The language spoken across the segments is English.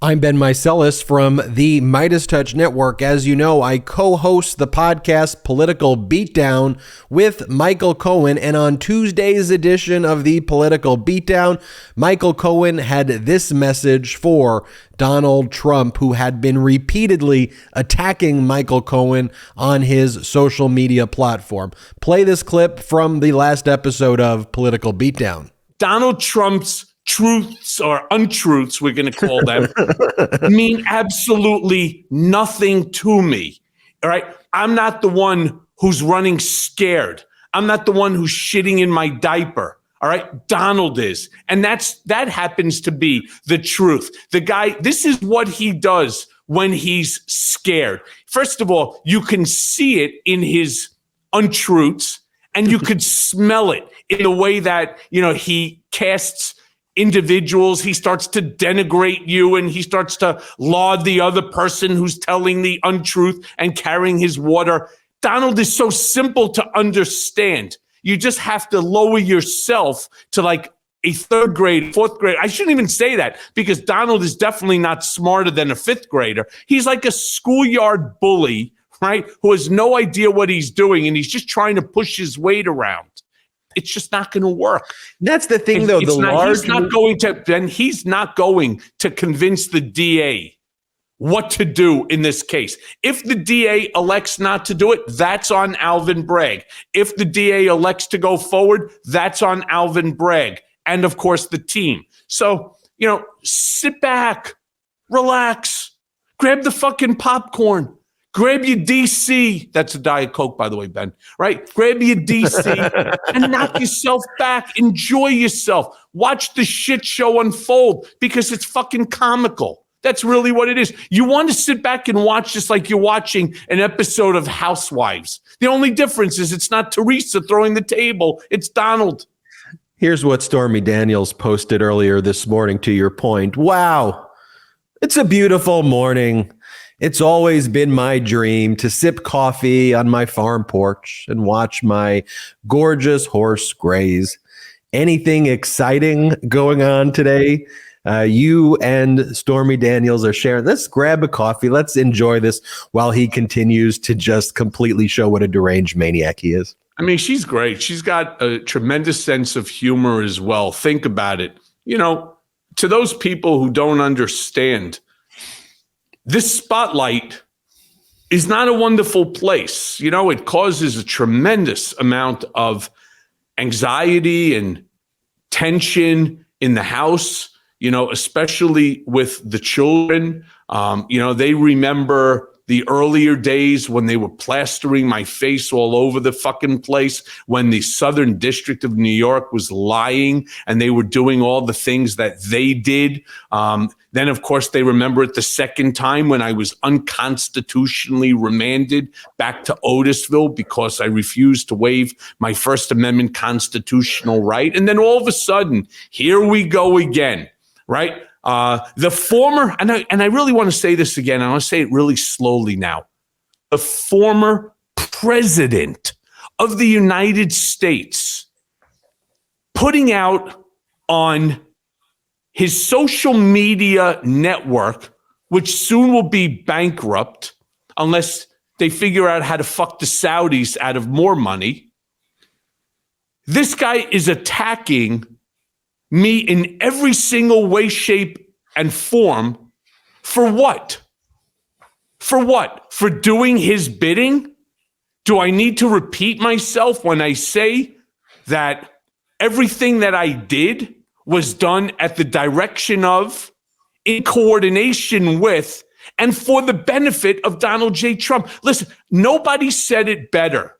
I'm Ben Meiselas from the MeidasTouch Network. As you know, I co-host the podcast Political Beatdown with Michael Cohen. And on Tuesday's edition of the Political Beatdown, Michael Cohen had this message for Donald Trump, who had been repeatedly attacking Michael Cohen on his social media platform. Play this clip from the last episode of Political Beatdown. Donald Trump's truths or untruths, we're going to call them, mean absolutely nothing to me. All right. I'm not the one who's running scared. I'm not the one who's shitting in my diaper. All right. Donald is. And that happens to be the truth. The guy, this is what he does when he's scared. First of all, you can see it in his untruths and you could smell it in the way that, he casts individuals. He starts to denigrate you and he starts to laud the other person who's telling the untruth and carrying his water. Donald is so simple to understand. You just have to lower yourself to like a third grade, fourth grade. I shouldn't even say that because Donald is definitely not smarter than a fifth grader. He's like a schoolyard bully, right? Who has no idea what he's doing and he's just trying to push his weight around. It's just not going to work. That's the thing, though. He's not going to convince the DA what to do in this case. If the DA elects not to do it, that's on Alvin Bragg. If the DA elects to go forward, that's on Alvin Bragg. And of course, the team. So, sit back, relax, grab the fucking popcorn. Grab your DC. That's a Diet Coke, by the way, Ben, right? Grab your DC and knock yourself back. Enjoy yourself. Watch the shit show unfold because it's fucking comical. That's really what it is. You want to sit back and watch just like you're watching an episode of Housewives. The only difference is it's not Teresa throwing the table. It's Donald. Here's what Stormy Daniels posted earlier this morning to your point. Wow, it's a beautiful morning. It's always been my dream to sip coffee on my farm porch and watch my gorgeous horse graze. Anything exciting going on today? You and Stormy Daniels are sharing. Let's grab a coffee. Let's enjoy this while he continues to just completely show what a deranged maniac he is. I mean, she's great. She's got a tremendous sense of humor as well. Think about it. To those people who don't understand, this spotlight is not a wonderful place. It causes a tremendous amount of anxiety and tension in the house, especially with the children. They remember the earlier days when they were plastering my face all over the fucking place, when the Southern District of New York was lying and they were doing all the things that they did. Then, of course, they remember it the second time when I was unconstitutionally remanded back to Otisville because I refused to waive my First Amendment constitutional right. And then all of a sudden, here we go again, right? The former, and I really want to say this again, I want to say it really slowly now. The former president of the United States putting out on his social media network, which soon will be bankrupt unless they figure out how to fuck the Saudis out of more money. This guy is attacking me in every single way, shape, and form. For what? For what? For doing his bidding? Do I need to repeat myself when I say that everything that I did was done at the direction of, in coordination with, and for the benefit of Donald J. Trump? Listen, nobody said it better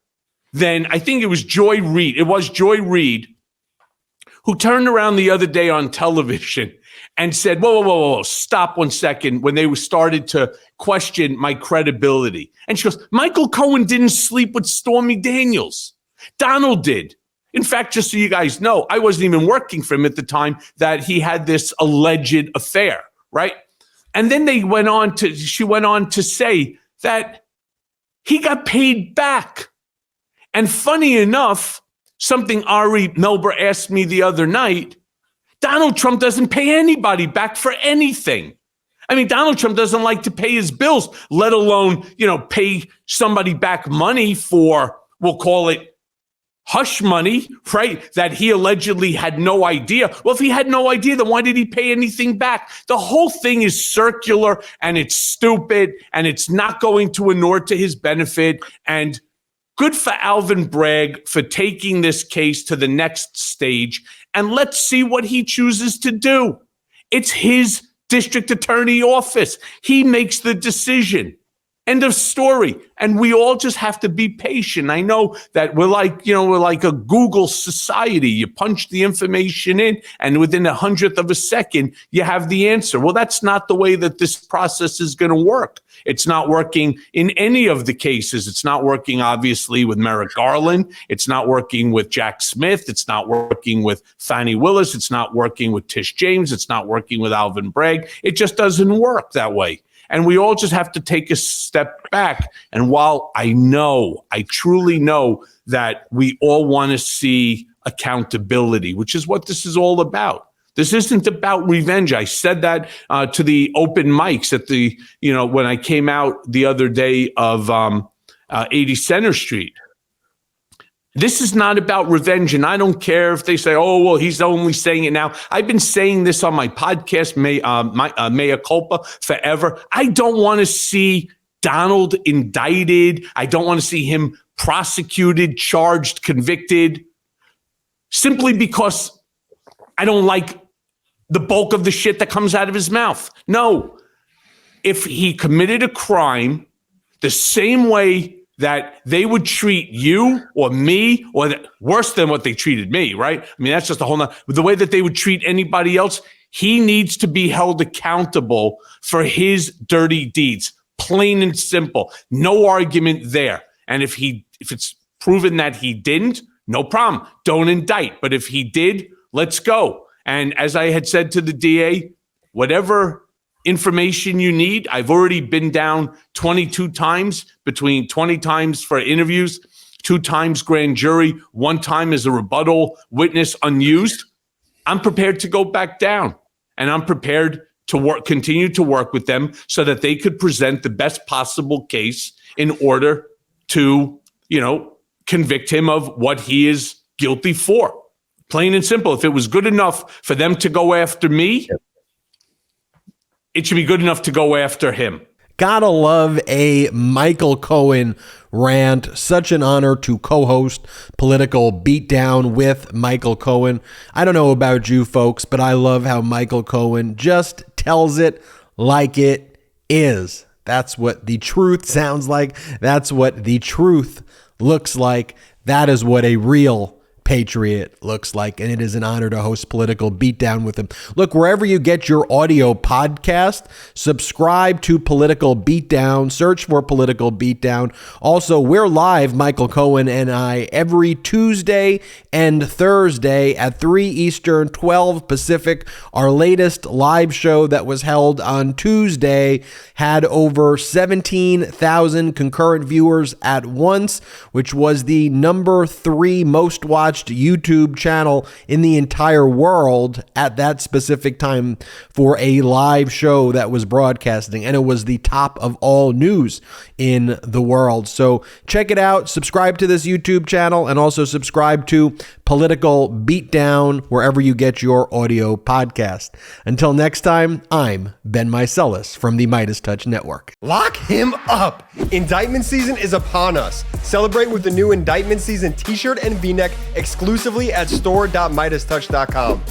than, I think it was Joy Reid. It was Joy Reid who turned around the other day on television and said, whoa, stop 1 second, when they started to question my credibility. And she goes, Michael Cohen didn't sleep with Stormy Daniels. Donald did. In fact, just so you guys know, I wasn't even working for him at the time that he had this alleged affair, right? And then she went on to say that he got paid back. And funny enough, something Ari Melber asked me the other night, Donald Trump doesn't pay anybody back for anything. I mean, Donald Trump doesn't like to pay his bills, let alone, pay somebody back money for, we'll call it hush money, right? That he allegedly had no idea. Well, if he had no idea, then why did he pay anything back? The whole thing is circular and it's stupid and it's not going to inure to his benefit. And good for Alvin Bragg for taking this case to the next stage. And let's see what he chooses to do. It's his district attorney office. He makes the decision. End of story. And we all just have to be patient. I know that we're like a Google society. You punch the information in and within 100th of a second, you have the answer. Well, that's not the way that this process is going to work. It's not working in any of the cases. It's not working, obviously, with Merrick Garland. It's not working with Jack Smith. It's not working with Fani Willis. It's not working with Tish James. It's not working with Alvin Bragg. It just doesn't work that way. And we all just have to take a step back. And while I truly know that we all want to see accountability, which is what this is all about. This isn't about revenge. I said that to the open mics at the, when I came out the other day of 80 Center Street. This is not about revenge, and I don't care if they say, oh, well, he's only saying it now. I've been saying this on my podcast, Mea Culpa, forever. I don't want to see Donald indicted. I don't want to see him prosecuted, charged, convicted, simply because I don't like the bulk of the shit that comes out of his mouth. No, if he committed a crime the same way that they would treat you or me, or worse than what they treated me, right? I mean, that's just a whole nother, the way that they would treat anybody else, he needs to be held accountable for his dirty deeds. Plain and simple. No argument there. And if it's proven that he didn't, no problem. Don't indict. But if he did, let's go. And as I had said to the DA, whatever information you need. I've already been down 22 times, between 20 times for interviews, 2 times grand jury, 1 time as a rebuttal witness unused. I'm prepared to go back down, and I'm prepared to continue to work with them so that they could present the best possible case in order to, convict him of what he is guilty for. Plain and simple. If it was good enough for them to go after me, it should be good enough to go after him. Gotta love a Michael Cohen rant. Such an honor to co-host Political Beatdown with Michael Cohen. I don't know about you folks, but I love how Michael Cohen just tells it like it is. That's what the truth sounds like. That's what the truth looks like. That is what a real patriot looks like, and it is an honor to host Political Beatdown with him. Look, wherever you get your audio podcast, subscribe to Political Beatdown, search for Political Beatdown. Also, we're live, Michael Cohen and I, every Tuesday and Thursday at 3 Eastern, 12 Pacific. Our latest live show that was held on Tuesday had over 17,000 concurrent viewers at once, which was the number 3 most watched YouTube channel in the entire world at that specific time for a live show that was broadcasting, and it was the top of all news in the world. So check it out, subscribe to this YouTube channel, and also subscribe to Political Beatdown wherever you get your audio podcast. Until next time, I'm Ben Meiselas from the MeidasTouch Network. Lock him up! Indictment season is upon us. Celebrate with the new Indictment Season t-shirt and v-neck exclusively at store.meidastouch.com.